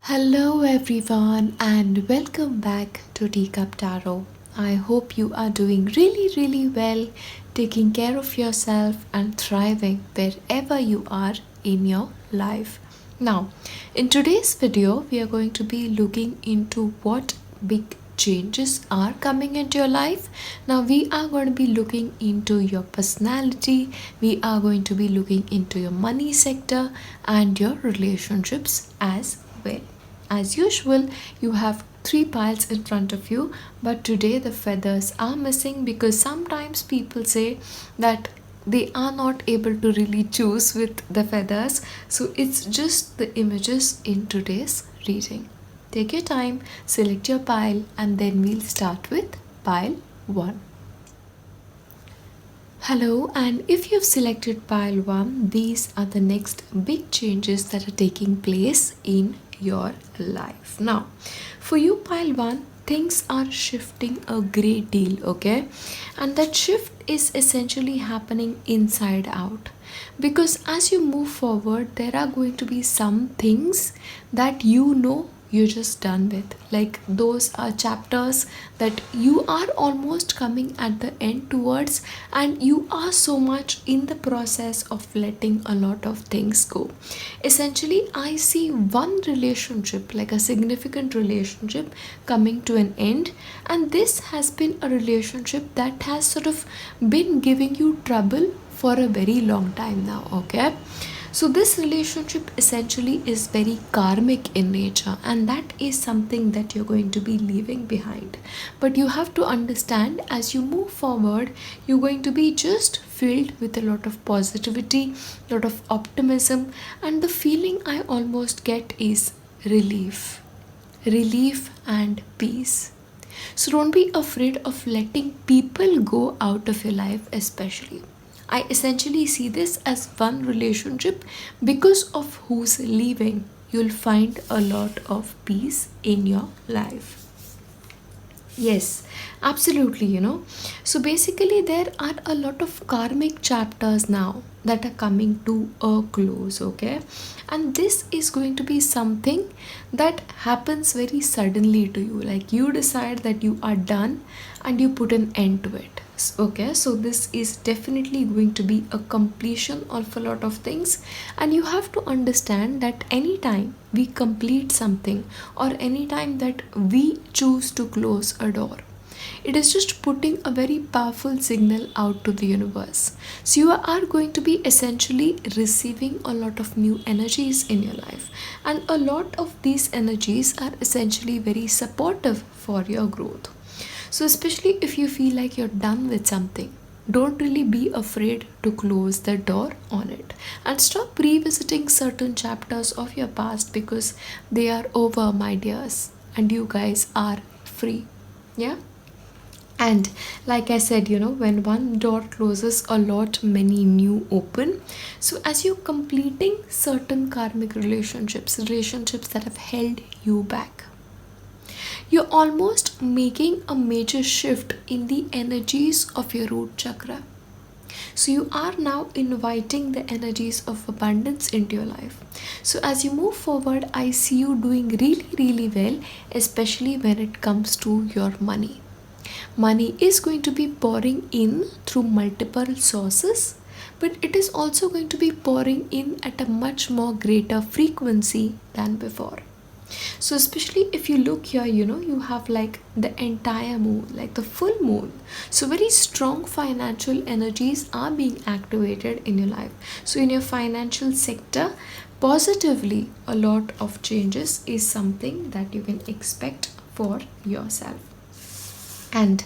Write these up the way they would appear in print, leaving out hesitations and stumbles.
Hello everyone and welcome back to Teacup Tarot. I hope you are doing really well, taking care of yourself and thriving wherever you are in your life. Now, in today's video, we are going to be looking into what big changes are coming into your life. Now, we are going to be looking into your personality, we are going to be looking into your money sector and your relationships as well. As usual, you have three piles in front of you, but today the feathers are missing because sometimes people say that they are not able to really choose with the feathers, so it's just the images in today's reading. Take your time, select your pile, and then we'll start with pile 1. Hello, and if you've selected pile 1, these are the next big changes that are taking place in your life. Now, for you, pile 1, things are shifting a great deal, okay? And that shift is essentially happening inside out. Because as you move forward, there are going to be some things that you're just done with. Like those are chapters that you are almost coming at the end towards, and you are so much in the process of letting a lot of things go. Essentially, I see one relationship, like a significant relationship, coming to an end, and this has been a relationship that has sort of been giving you trouble for a very long time now, okay? So, this relationship essentially is very karmic in nature, and that is something that you're going to be leaving behind. But you have to understand, as you move forward, you're going to be just filled with a lot of positivity, a lot of optimism, and the feeling I almost get is relief and peace. So, don't be afraid of letting people go out of your life, especially. I essentially see this as one relationship because of who's leaving. You'll find a lot of peace in your life. Yes, absolutely, So basically, there are a lot of karmic chapters now that are coming to a close, okay? And this is going to be something that happens very suddenly to you. Like you decide that you are done and you put an end to it. Okay, so this is definitely going to be a completion of a lot of things, and you have to understand that anytime we complete something or anytime that we choose to close a door, it is just putting a very powerful signal out to the universe. So you are going to be essentially receiving a lot of new energies in your life, and a lot of these energies are essentially very supportive for your growth. So, especially if you feel like you're done with something, don't really be afraid to close the door on it and stop revisiting certain chapters of your past because they are over, my dears, and you guys are free. Yeah. And like I said, when one door closes, a lot many new open. So as you're completing certain karmic relationships that have held you back, you're almost making a major shift in the energies of your root chakra. So you are now inviting the energies of abundance into your life. So as you move forward, I see you doing really well, especially when it comes to your money. Money is going to be pouring in through multiple sources, but it is also going to be pouring in at a much more greater frequency than before. So especially if you look here, you have like the entire moon, like the full moon. So very strong financial energies are being activated in your life. So in your financial sector, positively, a lot of changes is something that you can expect for yourself. And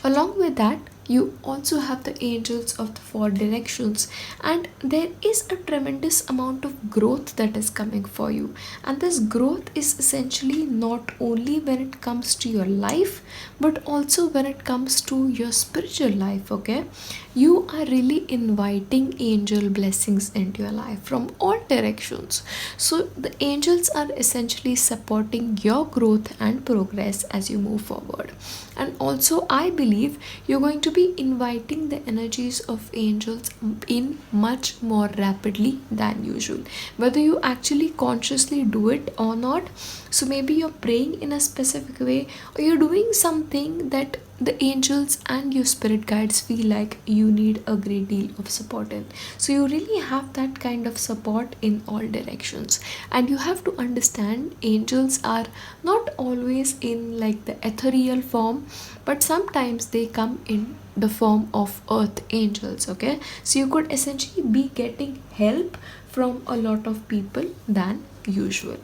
along with that, you also have the angels of the four directions, and there is a tremendous amount of growth that is coming for you. And this growth is essentially not only when it comes to your life, but also when it comes to your spiritual life. Okay, you are really inviting angel blessings into your life from all directions. So the angels are essentially supporting your growth and progress as you move forward. And also, I believe you're going to be be inviting the energies of angels in much more rapidly than usual, whether you actually consciously do it or not. So maybe you're praying in a specific way, or you're doing something that the angels and your spirit guides feel like you need a great deal of support in. So you really have that kind of support in all directions. And you have to understand angels are not always in like the ethereal form, but sometimes they come in the form of earth angels. Okay, so you could essentially be getting help from a lot of people than usual.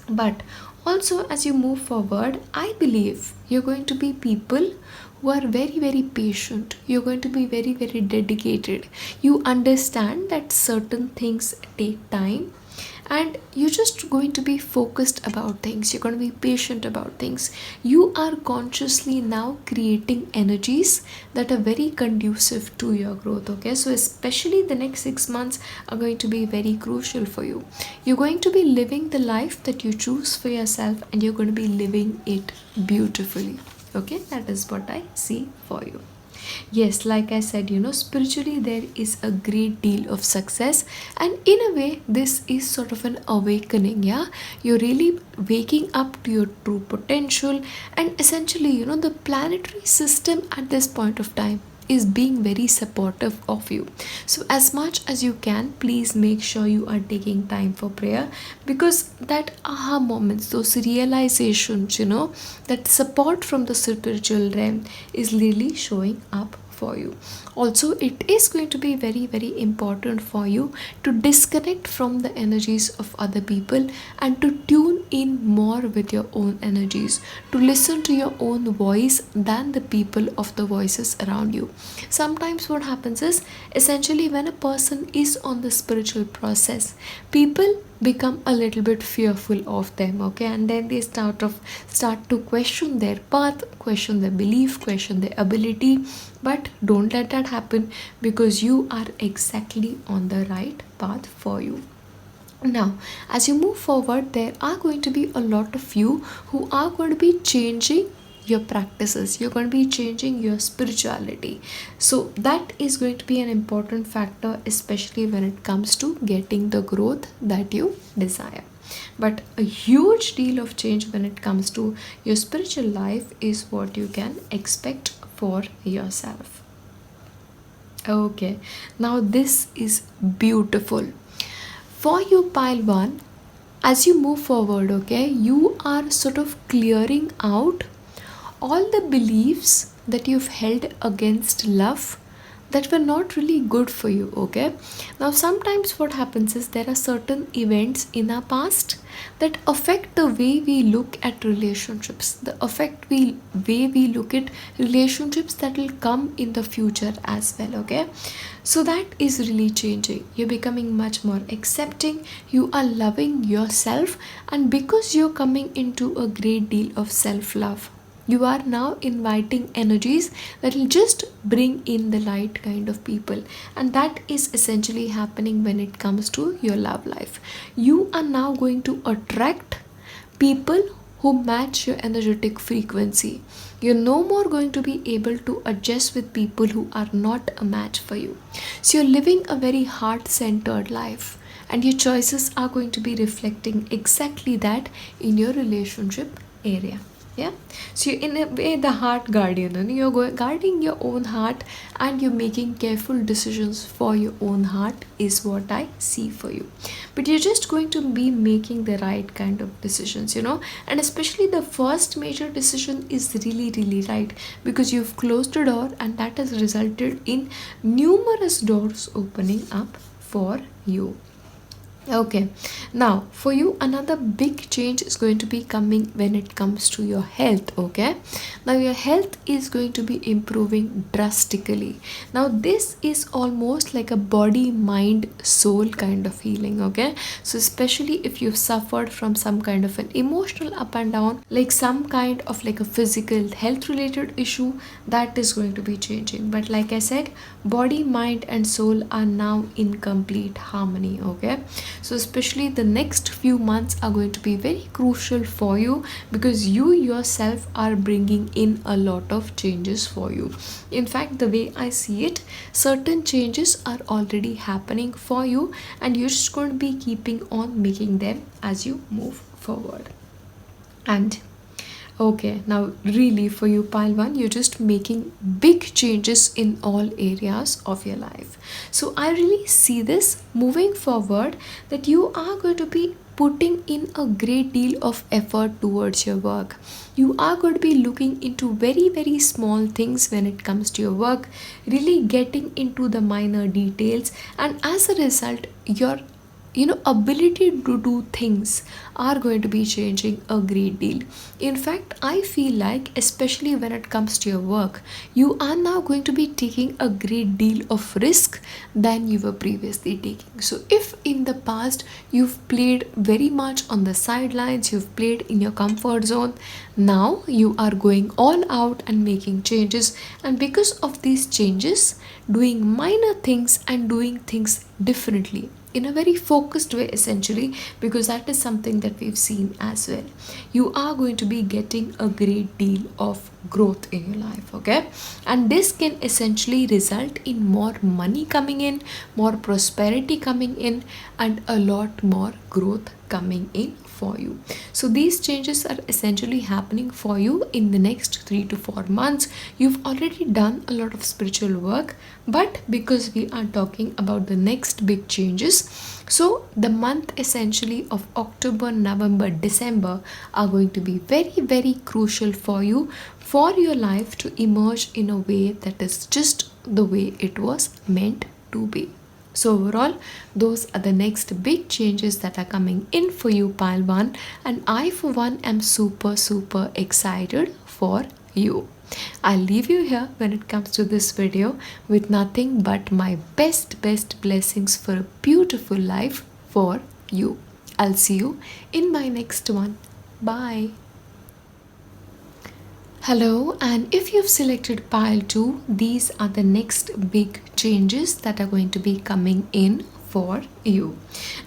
But also, as you move forward, I believe you're going to be people who are very, very patient. You're going to be very, very dedicated. You understand that certain things take time, and you're just going to be focused about things. You're going to be patient about things. You are consciously now creating energies that are very conducive to your growth. Okay, so especially the next 6 months are going to be very crucial for you. You're going to be living the life that you choose for yourself, and you're going to be living it beautifully. Okay, that is what I see for you. Yes, like I said, spiritually there is a great deal of success, and in a way, this is sort of an awakening. Yeah, you're really waking up to your true potential, and essentially, the planetary system at this point of time is being very supportive of you. So as much as you can, please make sure you are taking time for prayer, because that aha moments, those realizations, that support from the spiritual realm is really showing up for you. Also, it is going to be very, very important for you to disconnect from the energies of other people and to tune in more with your own energies, to listen to your own voice than the people of the voices around you. Sometimes what happens is, essentially when a person is on the spiritual process, people become a little bit fearful of them. Okay, and then they start to question their path, question their belief, question their ability. But don't let that happen, because you are exactly on the right path for you. Now, as you move forward, there are going to be a lot of you who are going to be changing your practices. You're going to be changing your spirituality. So that is going to be an important factor, especially when it comes to getting the growth that you desire. But a huge deal of change when it comes to your spiritual life is what you can expect for yourself. Okay, now this is beautiful. For you, pile one, as you move forward, okay, you are sort of clearing out all the beliefs that you've held against love that were not really good for you. Okay, now sometimes what happens is there are certain events in our past that affect the way we look at relationships, the way we look at relationships that will come in the future as well. Okay, so that is really changing. You're becoming much more accepting, you are loving yourself, and because you're coming into a great deal of self-love, you are now inviting energies that will just bring in the light kind of people. And that is essentially happening when it comes to your love life. You are now going to attract people who match your energetic frequency. You're no more going to be able to adjust with people who are not a match for you. So you're living a very heart-centered life, and your choices are going to be reflecting exactly that in your relationship area. Yeah, so you're in a way the heart guardian, and you're guarding your own heart, and you're making careful decisions for your own heart is what I see for you. But you're just going to be making the right kind of decisions, and especially the first major decision is really, really right, because you've closed the door, and that has resulted in numerous doors opening up for you. Okay, now for you, another big change is going to be coming when it comes to your health. Okay, now your health is going to be improving drastically. Now, this is almost like a body, mind, soul kind of healing. Okay, so especially if you've suffered from some kind of an emotional up and down, like some kind of like a physical health related issue, that is going to be changing. But like I said, body, mind, and soul are now in complete harmony. Okay, So especially the next few months are going to be very crucial for you, because you yourself are bringing in a lot of changes for you. In fact, the way I see it, certain changes are already happening for you, and you're just going to be keeping on making them as you move forward. And okay, now really for you, pile one, you're just making big changes in all areas of your life. So I really see this moving forward, that you are going to be putting in a great deal of effort towards your work. You are going to be looking into very, very small things when it comes to your work, really getting into the minor details, and as a result, your ability to do things are going to be changing a great deal. In fact, I feel like, especially when it comes to your work, you are now going to be taking a great deal of risk than you were previously taking. So if in the past you've played very much on the sidelines, you've played in your comfort zone, now you are going all out and making changes. And because of these changes, doing minor things and doing things differently in a very focused way, essentially, because that is something that we've seen as well, you are going to be getting a great deal of growth in your life. Okay, and this can essentially result in more money coming in, more prosperity coming in, and a lot more growth coming in for you. So these changes are essentially happening for you in the next 3 to 4 months. You've already done a lot of spiritual work, but because we are talking about the next big changes, so the month essentially of October, November, December are going to be very, very crucial for you, for your life to emerge in a way that is just the way it was meant to be. So overall, those are the next big changes that are coming in for you, pile one, and I for one am super, super excited for you. I'll leave you here when it comes to this video with nothing but my best blessings for a beautiful life for you. I'll see you in my next one. Bye. Hello, and if you've selected pile 2, these are the next big changes that are going to be coming in for you.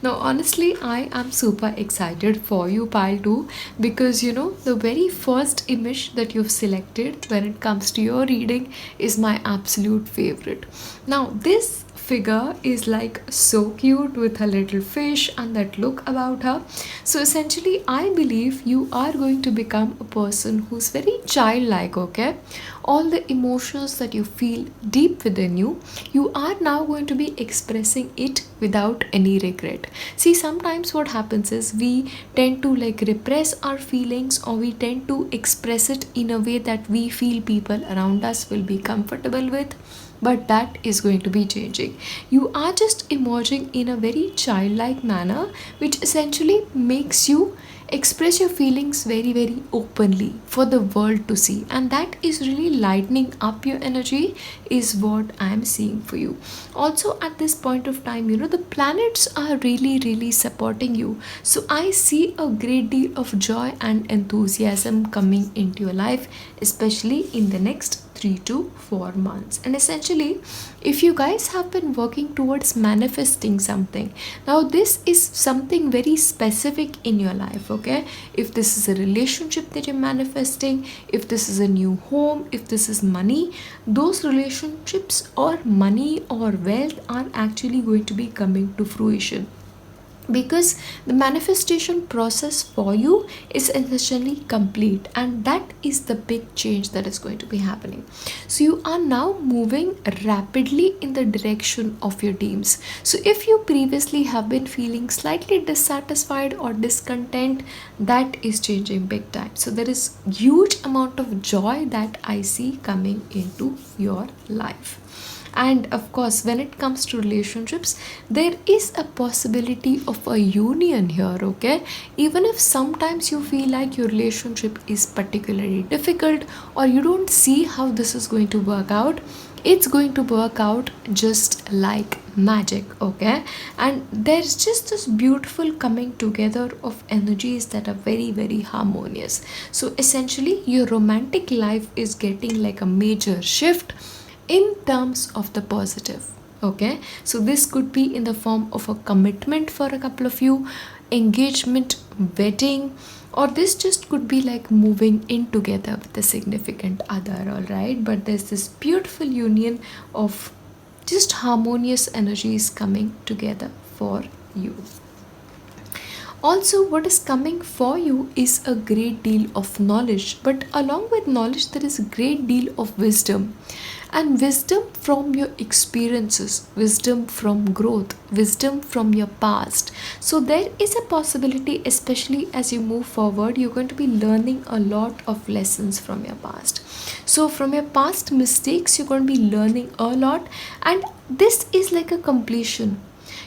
Now, honestly, I am super excited for you, pile 2, because the very first image that you've selected when it comes to your reading is my absolute favorite. Now, this figure is like so cute with her little fish and that look about her. So essentially, I believe you are going to become a person who's very childlike. Okay, all the emotions that you feel deep within you, you are now going to be expressing it without any regret. See, sometimes what happens is we tend to like repress our feelings, or we tend to express it in a way that we feel people around us will be comfortable with, but that is going to be changing. You are just emerging in a very childlike manner, which essentially makes you express your feelings very, very openly for the world to see, and that is really lightening up your energy, is what I am seeing for you. Also, at this point of time, the planets are really, really supporting you. So I see a great deal of joy and enthusiasm coming into your life, especially in the next 3 to 4 months. And essentially, if you guys have been working towards manifesting something, now this is something very specific in your life. Okay, if this is a relationship that you're manifesting, if this is a new home, if this is money, those relationships or money or wealth are actually going to be coming to fruition, because the manifestation process for you is essentially complete, and that is the big change that is going to be happening. So you are now moving rapidly in the direction of your dreams. So if you previously have been feeling slightly dissatisfied or discontent, that is changing big time. So there is huge amount of joy that I see coming into your life. And of course, when it comes to relationships, there is a possibility of a union here. Okay, even if sometimes you feel like your relationship is particularly difficult, or you don't see how this is going to work out, it's going to work out just like magic. Okay, and there's just this beautiful coming together of energies that are very, very harmonious. So essentially, your romantic life is getting like a major shift in terms of the positive. Okay, so this could be in the form of a commitment for a couple of you, engagement, wedding, or this just could be like moving in together with a significant other, all right? But there's this beautiful union of just harmonious energies coming together for you. Also, what is coming for you is a great deal of knowledge, but along with knowledge, there is a great deal of wisdom. And wisdom from your experiences, wisdom from growth, wisdom from your past. So, there is a possibility, especially as you move forward, you're going to be learning a lot of lessons from your past. So, from your past mistakes, you're going to be learning a lot, and this is like a completion.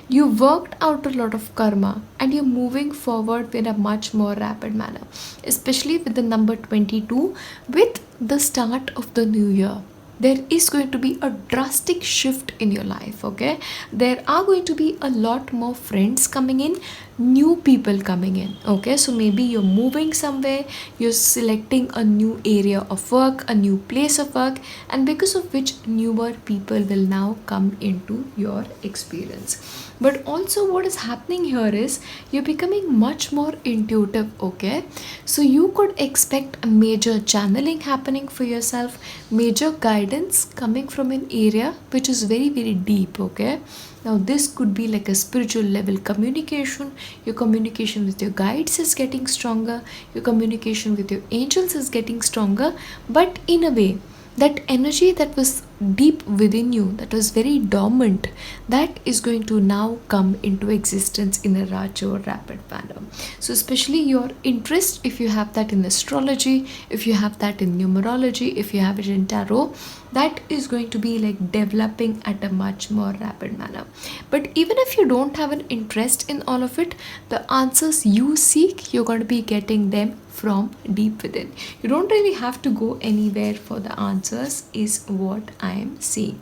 You worked out a lot of karma and you're moving forward in a much more rapid manner, especially with the number 22 with the start of the new year. There is going to be a drastic shift in your life, okay? There are going to be a lot more friends coming in, new people coming in, okay? So maybe you're moving somewhere, you're selecting a new area of work, a new place of work, and because of which newer people will now come into your experience. But also what is happening here is you're becoming much more intuitive, okay? So you could expect a major channeling happening for yourself, major guidance coming from an area which is very very deep, okay? Now this could be like a spiritual level communication. Your communication with your guides is getting stronger, your communication with your angels is getting stronger, but in a way that energy that was deep within you, that was very dormant, that is going to now come into existence in a larger rapid manner. So especially your interest, if you have that in astrology, if you have that in numerology, if you have it in tarot, that is going to be like developing at a much more rapid manner. But even if you don't have an interest in all of it, the answers you seek, you're going to be getting them from deep within. You don't really have to go anywhere for the answers, is what I am seeing.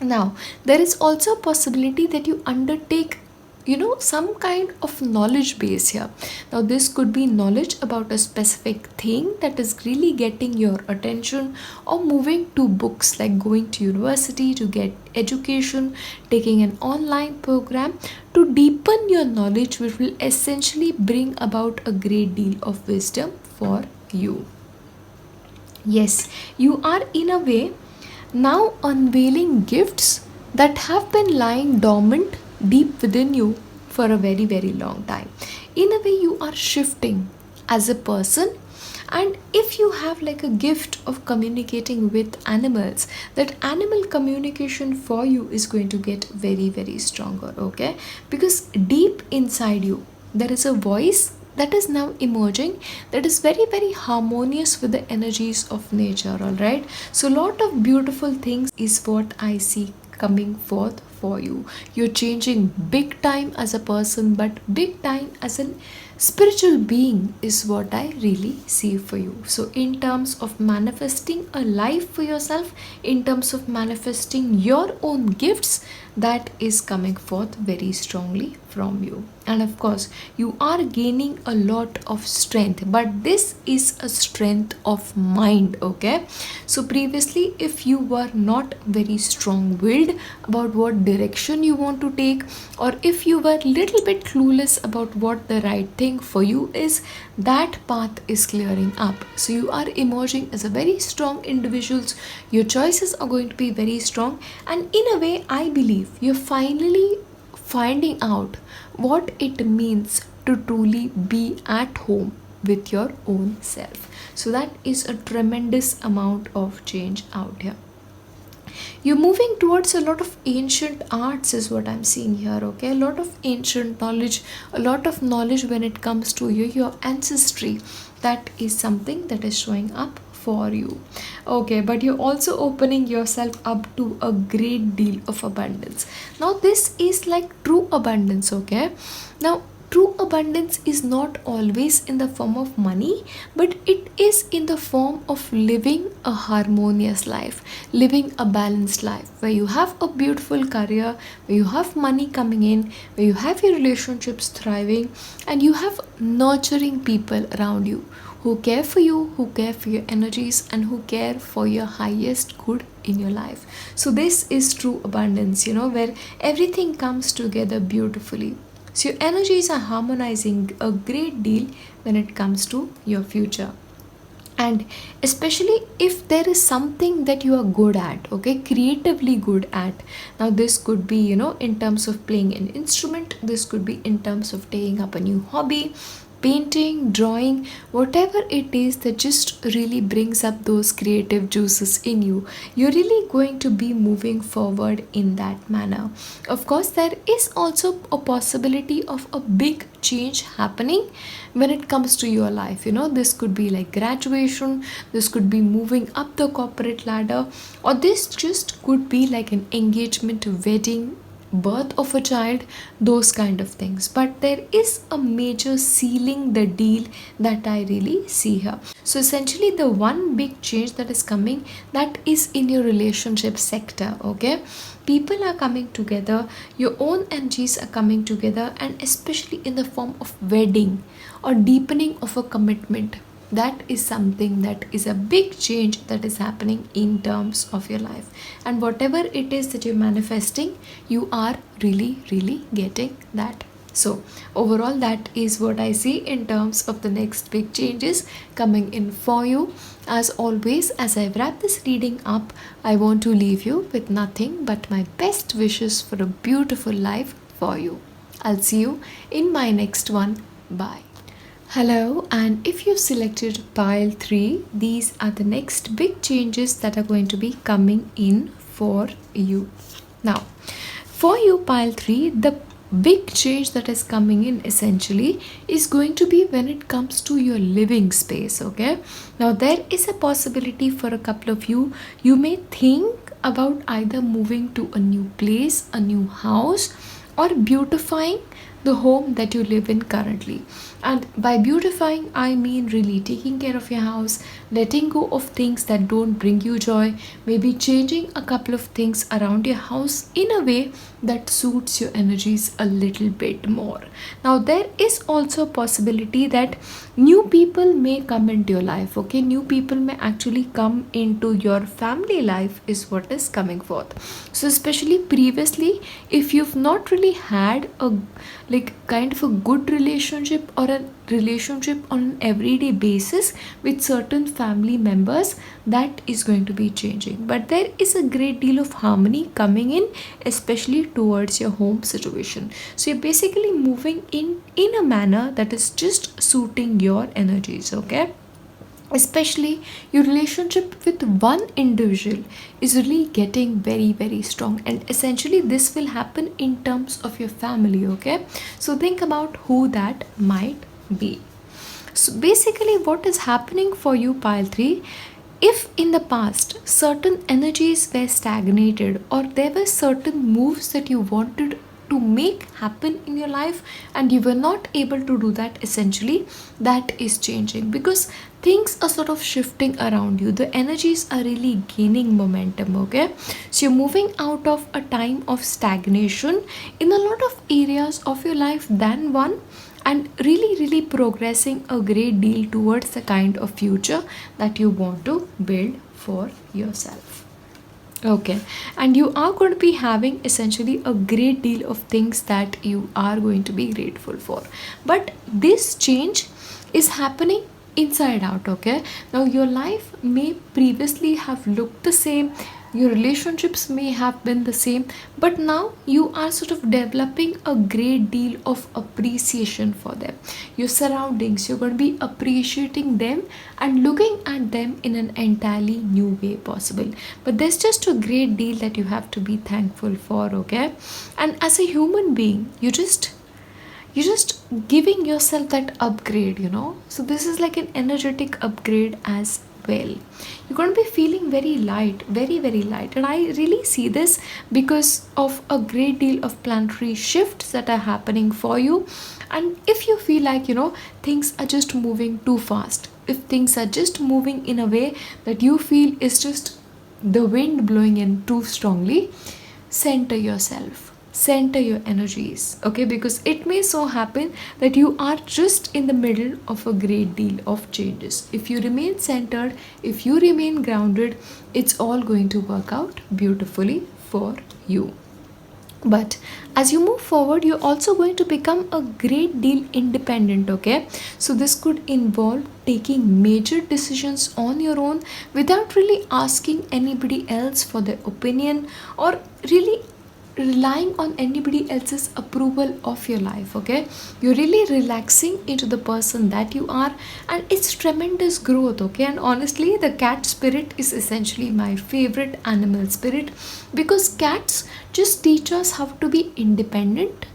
Now, there is also a possibility that you undertake some kind of knowledge base here. Now this could be knowledge about a specific thing that is really getting your attention, or moving to books, like going to university to get education, taking an online program to deepen your knowledge, which will essentially bring about a great deal of wisdom for you. Yes, you are in a way now unveiling gifts that have been lying dormant deep within you for a very very long time. In a way you are shifting as a person, and if you have like a gift of communicating with animals, that animal communication for you is going to get very very stronger, okay? Because deep inside you there is a voice that is now emerging, that is very very harmonious with the energies of nature, all right? So a lot of beautiful things is what I see coming forth for you. You're changing big time as a person, but big time as an spiritual being is what I really see for you. So in terms of manifesting a life for yourself, in terms of manifesting your own gifts, that is coming forth very strongly from you. And of course you are gaining a lot of strength, but this is a strength of mind, okay? So previously if you were not very strong willed about what direction you want to take, or if you were little bit clueless about what the right thing for you is, that path is clearing up. So you are emerging as a very strong individuals, your choices are going to be very strong, and in a way I believe you're finally finding out what it means to truly be at home with your own self. So that is a tremendous amount of change out here. You're moving towards a lot of ancient arts is what I'm seeing here, okay? A lot of ancient knowledge, a lot of knowledge when it comes to your ancestry. That is something that is showing up for you, okay? But you're also opening yourself up to a great deal of abundance. Now this is like true abundance, okay? Now true abundance is not always in the form of money, but it is in the form of living a harmonious life, living a balanced life where you have a beautiful career, where you have money coming in, where you have your relationships thriving, and you have nurturing people around you who care for you, who care for your energies, and who care for your highest good in your life. So, this is true abundance, where everything comes together beautifully. So, your energies are harmonizing a great deal when it comes to your future. And especially if there is something that you are good at, okay, creatively good at. Now, this could be, in terms of playing an instrument, this could be in terms of taking up a new hobby, painting, drawing, whatever it is that just really brings up those creative juices in you, you're really going to be moving forward in that manner. Of course, there is also a possibility of a big change happening when it comes to your life. This could be like graduation, this could be moving up the corporate ladder, or this just could be like an engagement, wedding, birth of a child, those kind of things. But there is a major sealing the deal that I really see here. So essentially, the one big change that is coming, that is in your relationship sector. Okay, people are coming together, your own energies are coming together, and especially in the form of wedding or deepening of a commitment. That is something that is a big change that is happening in terms of your life. And whatever it is that you're manifesting, you are really getting that. So overall, that is what I see in terms of the next big changes coming in for you. As always, as I wrap this reading up, I want to leave you with nothing but my best wishes for a beautiful life for you. I'll see you in my next one. Bye. Hello, and if you selected pile 3, these are the next big changes that are going to be coming in for you. Now, for you, pile 3, the big change that is coming in essentially is going to be when it comes to your living space. Okay, now there is a possibility for a couple of you, you may think about either moving to a new place, a new house, or beautifying the home that you live in currently. And by beautifying, I mean really taking care of your house, letting go of things that don't bring you joy, maybe changing a couple of things around your house in a way that suits your energies a little bit more. Now, there is also a possibility that new people may come into your life. Okay, new people may actually come into your family life, is what is coming forth. So, especially previously, if you've not really had a kind of a good relationship or a relationship on an everyday basis with certain family members, that is going to be changing. But there is a great deal of harmony coming in, especially towards your home situation. So you're basically moving in a manner that is just suiting your energies. Okay, especially your relationship with one individual is really getting very strong, and essentially this will happen in terms of your family. Okay, so think about who that might be. So basically, what is happening for you, pile 3, if in the past certain energies were stagnated, or there were certain moves that you wanted to make happen in your life and you were not able to do that, essentially that is changing, because things are sort of shifting around you, the energies are really gaining momentum. Okay, so you're moving out of a time of stagnation in a lot of areas of your life than one, and really progressing a great deal towards the kind of future that you want to build for yourself. Okay, and you are going to be having essentially a great deal of things that you are going to be grateful for. But this change is happening inside out. Okay, now your life may previously have looked the same, your relationships may have been the same, but now you are sort of developing a great deal of appreciation for them, your surroundings. You're going to be appreciating them and looking at them in an entirely new way possible. But there's just a great deal that you have to be thankful for. Okay, and as a human being, you're just giving yourself that upgrade. So this is like an energetic upgrade as well. You're going to be feeling very light, very, very light. And I really see this because of a great deal of planetary shifts that are happening for you. And if you feel like, things are just moving too fast, if things are just moving in a way that you feel is just the wind blowing in too strongly, center yourself, center your energies, okay? Because it may so happen that you are just in the middle of a great deal of changes. If you remain centered, if you remain grounded, it's all going to work out beautifully for you. But as you move forward, you're also going to become a great deal independent, okay? So this could involve taking major decisions on your own without really asking anybody else for their opinion, or really relying on anybody else's approval of your life, okay? You're really relaxing into the person that you are, and it's tremendous growth, okay? And honestly, the cat spirit is essentially my favorite animal spirit, because cats just teach us how to be independent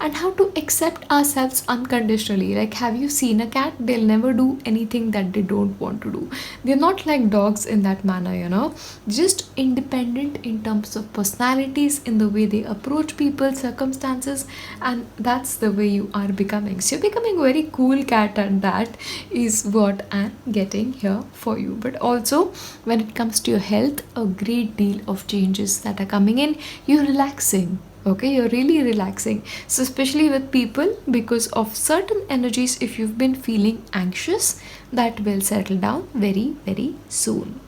and how to accept ourselves unconditionally. Like, have you seen a cat? They'll never do anything that they don't want to do. They're not like dogs in that manner, just independent in terms of personalities, in the way they approach people, circumstances, and that's the way you are becoming. So you're becoming a very cool cat, and that is what I'm getting here for you. But also, when it comes to your health, a great deal of changes that are coming in. You're relaxing, okay? You're really relaxing. So especially with people, because of certain energies, if you've been feeling anxious, that will settle down very, very soon.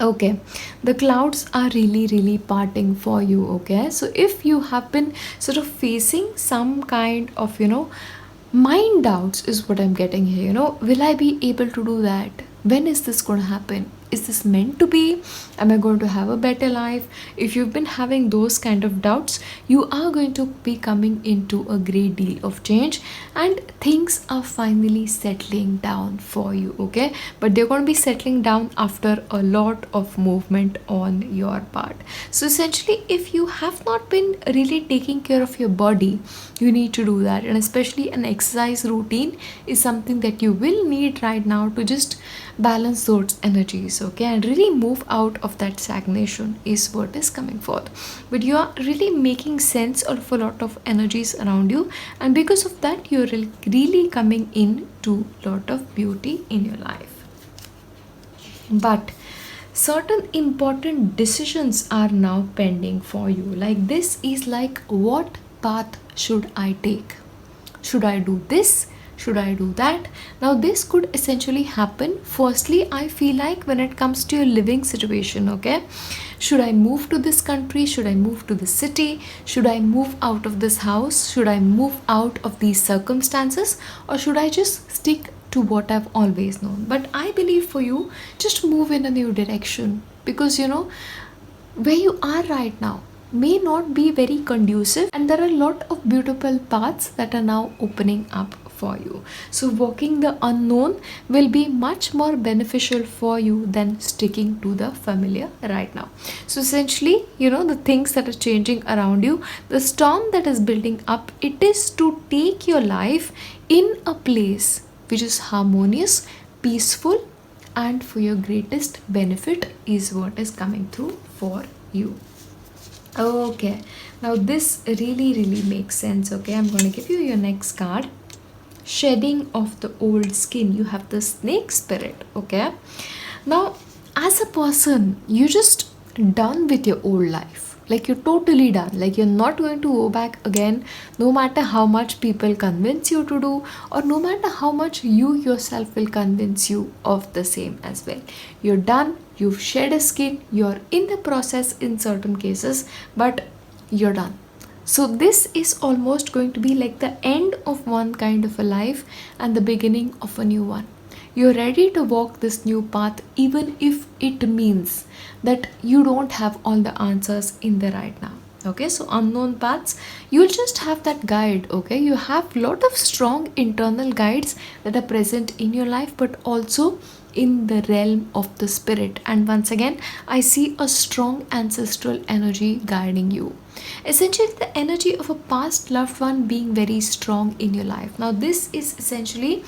Okay, the clouds are really, really parting for you, okay? So if you have been sort of facing some kind of, mind doubts, is what I'm getting here, will I be able to do that? When is this going to happen? Is this meant to be? Am I going to have a better life? If you've been having those kind of doubts, you are going to be coming into a great deal of change, and things are finally settling down for you, okay? But they're going to be settling down after a lot of movement on your part. So essentially, if you have not been really taking care of your body, you need to do that. And especially an exercise routine is something that you will need right now to just balance those energies, okay? And really move out of that stagnation is what is coming forth. But you are really making sense of a lot of energies around you, and because of that, you're really coming into a lot of beauty in your life. But certain important decisions are now pending for you. Like, this is like, what path should I take? Should I do this? Should I do that? Now, this could essentially happen. Firstly, I feel like when it comes to your living situation, okay? Should I move to this country? Should I move to this city? Should I move out of this house? Should I move out of these circumstances? Or should I just stick to what I've always known? But I believe for you, just move in a new direction, because where you are right now may not be very conducive, and there are a lot of beautiful paths that are now opening up for you. So walking the unknown will be much more beneficial for you than sticking to the familiar right now. So essentially, the things that are changing around you, the storm that is building up, it is to take your life in a place which is harmonious, peaceful, and for your greatest benefit is what is coming through for you. Okay, now this really, really makes sense, okay? I'm going to give you your next card. Shedding of the old skin. You have the snake spirit, okay? Now, as a person, you're just done with your old life. Like, you're totally done. Like, you're not going to go back again, no matter how much people convince you to do, or no matter how much you yourself will convince you of the same as well. You're done. You've shed a skin. You're in the process in certain cases, but you're done. So this is almost going to be like the end of one kind of a life and the beginning of a new one. You're ready to walk this new path, even if it means that you don't have all the answers in the right now. Okay, so unknown paths, you'll just have that guide, okay? You have a lot of strong internal guides that are present in your life, but also in the realm of the spirit. And once again, I see a strong ancestral energy guiding you. Essentially, the energy of a past loved one being very strong in your life. Now, this is essentially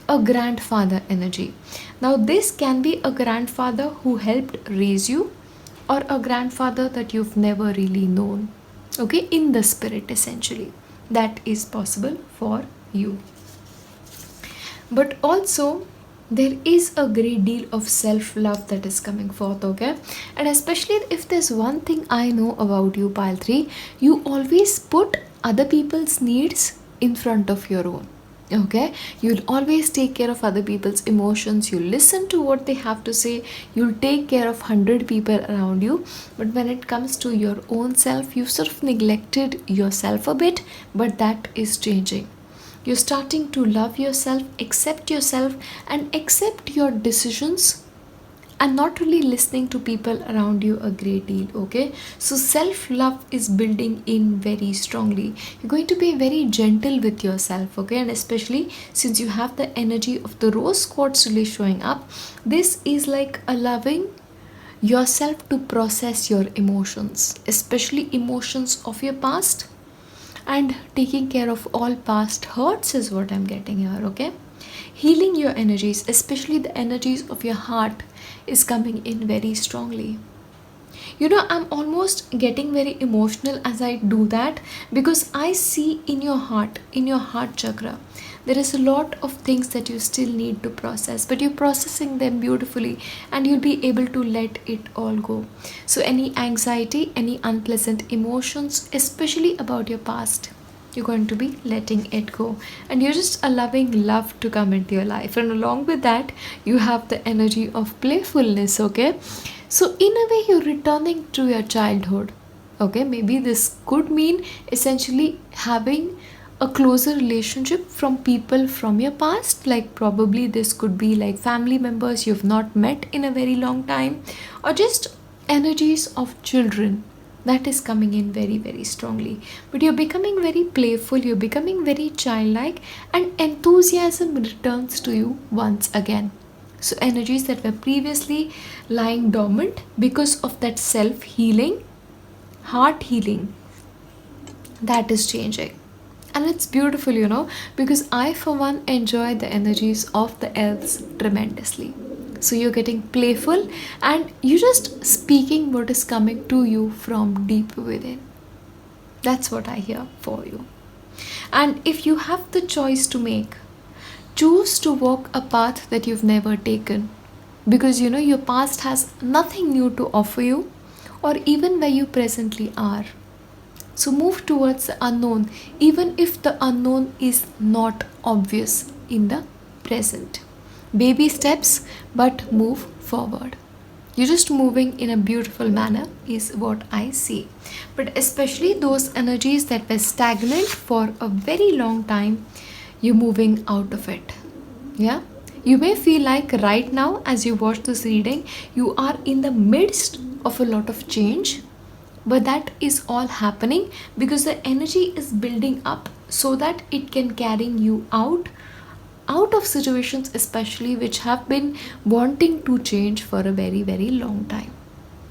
a grandfather energy. Now, this can be a grandfather who helped raise you, or a grandfather that you've never really known. Okay, in the spirit, essentially. That is possible for you. But also, there is a great deal of self love that is coming forth, okay? And especially if there's one thing I know about you, pile 3, you always put other people's needs in front of your own. Okay, you'll always take care of other people's emotions, you listen to what they have to say, you'll take care of 100 people around you, but when it comes to your own self, you've sort of neglected yourself a bit, but that is changing. You're starting to love yourself, and accept your decisions, and not really listening to people around you a great deal. Okay, so self love is building in very strongly. You're going to be very gentle with yourself, okay, and especially since you have the energy of the rose quartz really showing up, this is like allowing yourself to process your emotions, especially emotions of your past, and taking care of all past hurts is what I'm getting here. Okay, healing your energies, especially the energies of your heart, is coming in very strongly. I'm almost getting very emotional as I do that, because I see in your heart chakra, there is a lot of things that you still need to process, but you're processing them beautifully, and you'll be able to let it all go. So, any anxiety, any unpleasant emotions, especially about your past, you're going to be letting it go, and you're just allowing love to come into your life. And along with that, you have the energy of playfulness. Okay, so in a way, you're returning to your childhood. Okay, maybe this could mean essentially having a closer relationship from people from your past, like probably this could be like family members you've not met in a very long time, or just energies of children that is coming in very, very strongly. But you're becoming very playful, you're becoming very childlike, and enthusiasm returns to you once again. So energies that were previously lying dormant because of that self healing, heart healing, that is changing. And it's beautiful, because I for one enjoy the energies of the elves tremendously. So you're getting playful, and you're just speaking what is coming to you from deep within. That's what I hear for you. And if you have the choice to make, choose to walk a path that you've never taken, because your past has nothing new to offer you, or even where you presently are. So move towards the unknown, even if the unknown is not obvious in the present. Baby steps, but move forward. You're just moving in a beautiful manner, is what I see. But especially those energies that were stagnant for a very long time, you're moving out of it. Yeah? You may feel like right now, as you watch this reading, you are in the midst of a lot of change, but that is all happening because the energy is building up so that it can carry you out of situations, especially which have been wanting to change for a very, very long time.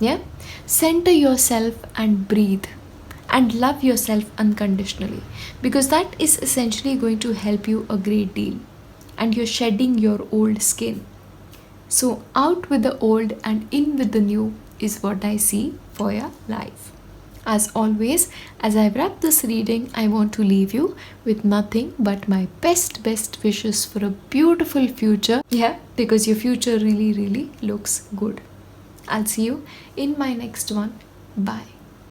Yeah, center yourself and breathe, and love yourself unconditionally, because that is essentially going to help you a great deal. And you're shedding your old skin, so out with the old and in with the new is what I see for your life. As always, as I wrap this reading, I want to leave you with nothing but my best wishes for a beautiful future. Yeah, because your future really, really looks good. I'll see you in my next one. Bye.